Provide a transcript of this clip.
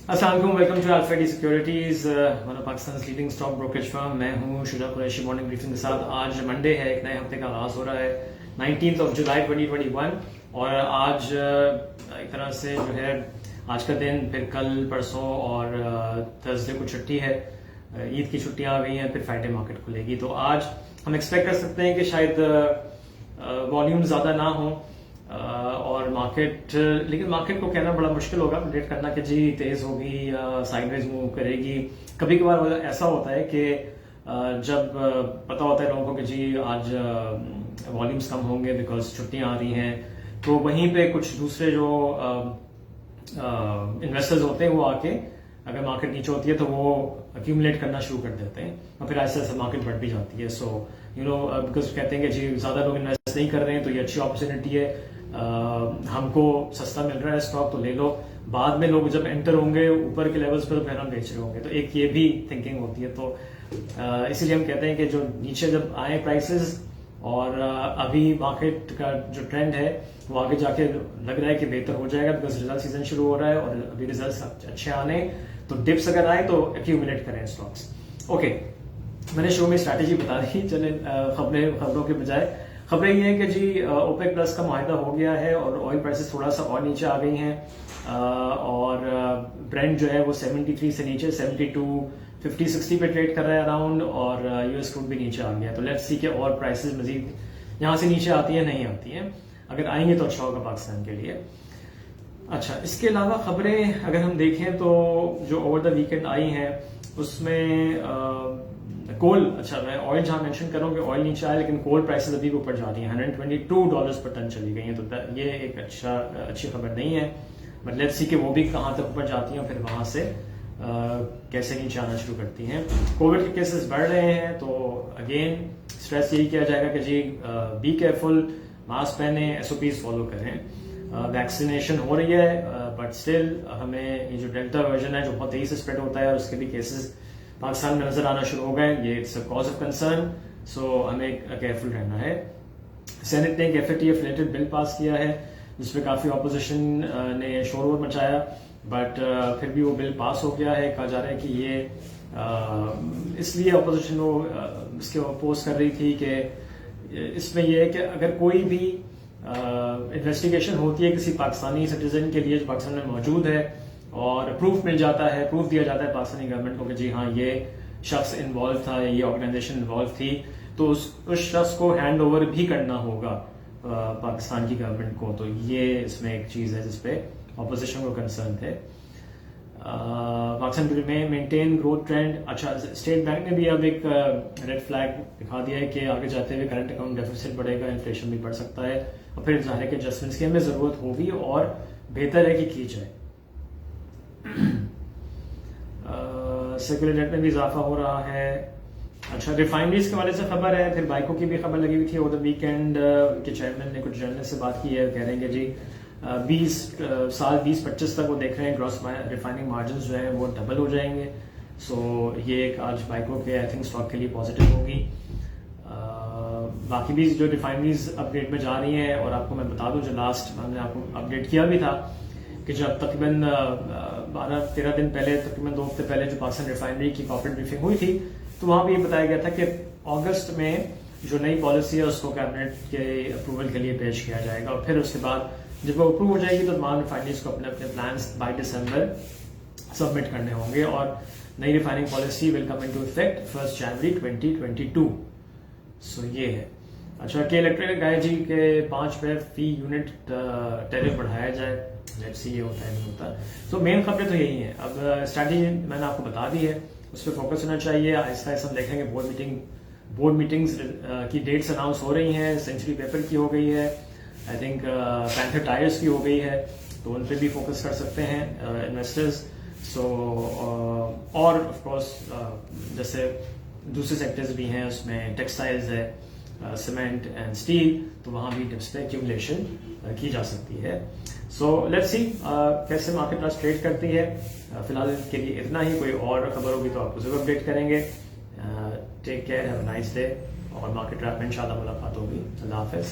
अस्सलाम वालेकुम, welcome to Alfadi securities, one of Pakistan leading stock brokerage firm. मैं हूं शुजा कुरैशी। मॉर्निंग ब्रीफिंग के साथ आज मंडे है, एक नए हफ्ते का आगाज हो रहा है 19 जुलाई 2021। और आज एक तरह से जो है आज का दिन, फिर कल परसों और थर्सडे को छुट्टी है, ईद की छुट्टियां आ गई हैं, फिर फ्राइडे मार्केट खुलेगी। तो आज हम एक्सपेक्ट कर सकते हैं कि शायद वॉल्यूम ज्यादा ना हो और मार्केट, लेकिन मार्केट को कहना बड़ा मुश्किल होगा प्रेडिक्ट करना कि जी तेज होगी या साइडवेज मूव करेगी। कभी कभार ऐसा होता है कि जब पता होता है लोगों को कि जी आज वॉल्यूम्स कम होंगे बिकॉज छुट्टियां आ रही हैं, तो वहीं पे कुछ दूसरे जो इन्वेस्टर्स होते हैं वो आके, अगर मार्केट नीचे होती है तो वो अक्यूमुलेट करना शुरू कर देते हैं और फिर ऐसे ऐसे मार्केट बढ़ भी जाती है। सो बिकॉज कहते हैं कि जी ज्यादा लोग इन्वेस्ट नहीं कर रहे हैं तो ये अच्छी अपॉर्चुनिटी है, हमको सस्ता मिल रहा है स्टॉक तो ले लो। बाद में लोग जब एंटर होंगे ऊपर के लेवल्स पे तो फिर हम बेच रहे होंगे, तो एक ये भी थिंकिंग होती है। तो इसीलिए हम कहते हैं कि जो नीचे जब आए प्राइसेस और अभी मार्केट का जो ट्रेंड है वो आगे जाके लग रहा है कि बेहतर हो जाएगा बिकॉज रिजल्ट सीजन शुरू हो रहा है और अभी रिजल्ट अच्छे आने, तो डिप्स अगर आए तो एक्यूमुलेट करें स्टॉक्स। ओके, मैंने शो में स्ट्रैटेजी बता दी। चले खबरों के बजाय खबरें ये है कि जी ओपेक प्लस का मुआहदा हो गया है और ऑयल प्राइसेस थोड़ा सा और नीचे आ गई हैं और ब्रेंट जो है वो 73 से नीचे 72, 50, 60 पे ट्रेड कर रहा है अराउंड, और यूएस क्रूड भी नीचे आ गया। तो लेट्स सी के और प्राइसेस मजीद यहाँ से नीचे आती है नहीं आती हैं। अगर आएंगे तो अच्छा होगा पाकिस्तान के लिए। अच्छा, इसके अलावा खबरें अगर हम देखें तो जो ओवर द वीकेंड आई हैं उसमें कोल, अच्छा मैं ऑयल जहां मेंशन करूं कि ऑयल नीचे आया लेकिन कोल प्राइसेस अभी भी ऊपर जा रही हैं, $122 पर टन चली गई हैं, तो ये एक अच्छी खबर नहीं है। बट लेट्स सी कि वो भी कहां तक ऊपर जाती हैं, फिर वहां से कैसे नीचे आना शुरू करती हैं। कोविड के केसेस बढ़ रहे हैं तो अगेन स्ट्रेस यही किया जाएगा कि जी बी केयरफुल, मास्क पहने, SOPs फॉलो करें। वैक्सीनेशन हो रही है बट स्टिल हमें ये जो डेल्टा वर्जन है जो बहुत तेजी से स्प्रेड होता है और उसके भी केसेस पाकिस्तान में नजर आना शुरू हो गए, ये it's a cause of concern. So हमें केयरफुल रहना है। सेनेट ने एक FATF रिलेटेड बिल पास किया है जिसमें काफी ऑपोजिशन ने शोर मचाया, बट फिर भी वो बिल पास हो गया है। कहा जा रहा है कि ये इसलिए ऑपोजिशन वो इसके अपोज कर रही थी कि इसमें यह है कि अगर कोई भी इन्वेस्टिगेशन होती है किसी पाकिस्तानी सिटीजन के लिए जो पाकिस्तान में मौजूद है और प्रूफ मिल जाता है, प्रूफ दिया जाता है पाकिस्तानी गवर्नमेंट को कि जी हाँ ये शख्स इन्वॉल्व था, ये ऑर्गेनाइजेशन इन्वॉल्व थी, तो उस शख्स को हैंड ओवर भी करना होगा पाकिस्तान की गवर्नमेंट को। तो ये इसमें एक चीज है जिसपे ऑपोजिशन को कंसर्न थे। पाकिस्तान में मेंटेन ग्रोथ ट्रेंड। अच्छा, स्टेट बैंक ने भी अब एक रेड फ्लैग दिखा दिया है कि आगे जाते हुए करंट अकाउंट डेफिसिट बढ़ेगा, इन्फ्लेशन भी बढ़ सकता है और फिर जाहिर है कि एडजस्टमेंट्स की हमें जरूरत होगी और बेहतर है कि की जाए। सेक्युलर डेट में भी इजाफा हो रहा है। अच्छा, रिफाइनरीज के वाले से खबर है, फिर बाइकों की भी खबर लगी हुई थी ओवर द वीकेंड के चेयरमैन ने कुछ जर्नलिस्ट से बात की है, कह रहे हैं कि जी 2025 तक वो देख रहे हैं ग्रॉस रिफाइनिंग मार्जिन जो है वो डबल हो जाएंगे। सो ये एक आज बाइकों के आई थिंक स्टॉक के लिए पॉजिटिव होगी। बाकी भी जो रिफाइनरीज अपग्रेड में जा रही हैं, और आपको मैं बता दूं जो लास्ट मैंने आपको अपडेट किया भी था कि जब तकरीबन 12-13 दिन पहले, तकरीबन 2 हफ्ते पहले जो पाकिस्तान रिफाइनरी की कॉर्पोरेट ब्रीफिंग हुई थी तो वहां भी ये बताया गया था कि अगस्त में जो नई पॉलिसी है उसको कैबिनेट के अप्रूवल के लिए पेश किया जाएगा और फिर उसके बाद जब वो अप्रूव हो जाएगी तो तमाम रिफाइनरीज को अपने अपने प्लान्स बाय दिसंबर सबमिट करने होंगे और नई refining policy will come into effect 1 जनवरी 2022। सो ये है। अच्छा, के इलेक्ट्रिक गाय जी के 5 रुपए फी यूनिट टैरिफ बढ़ाया जाए, लेट्स सी ये होता है नहीं होता। तो मेन खबरें तो यही है। अब स्ट्रैटेजी मैंने आपको बता दी है, उस पर फोकस होना चाहिए। आहिस्ता आहिस्ता हम देखेंगे बोर्ड मीटिंग्स की डेट्स अनाउंस हो रही हैं। सेंचुरी पेपर की हो गई है, आई थिंक पैंथर टायर्स की हो गई है, तो उन पर भी फोकस कर सकते हैं इन्वेस्टर्स। सो और ऑफ कोर्स जैसे दूसरे सेक्टर्स भी हैं, उसमें टेक्सटाइल्स है, सीमेंट एंड स्टील, तो वहां भी डिप्स पे एक्यूमुलेशन की जा सकती है। सो लेट्स सी कैसे मार्केट आज ट्रेड करती है। फिलहाल के लिए इतना ही। कोई और खबर होगी तो आपको जरूर अपडेट करेंगे। Take care, have a nice day और मार्केट रैप में इंशाल्लाह मुलाकात होगी। अल्लाह हाफिज।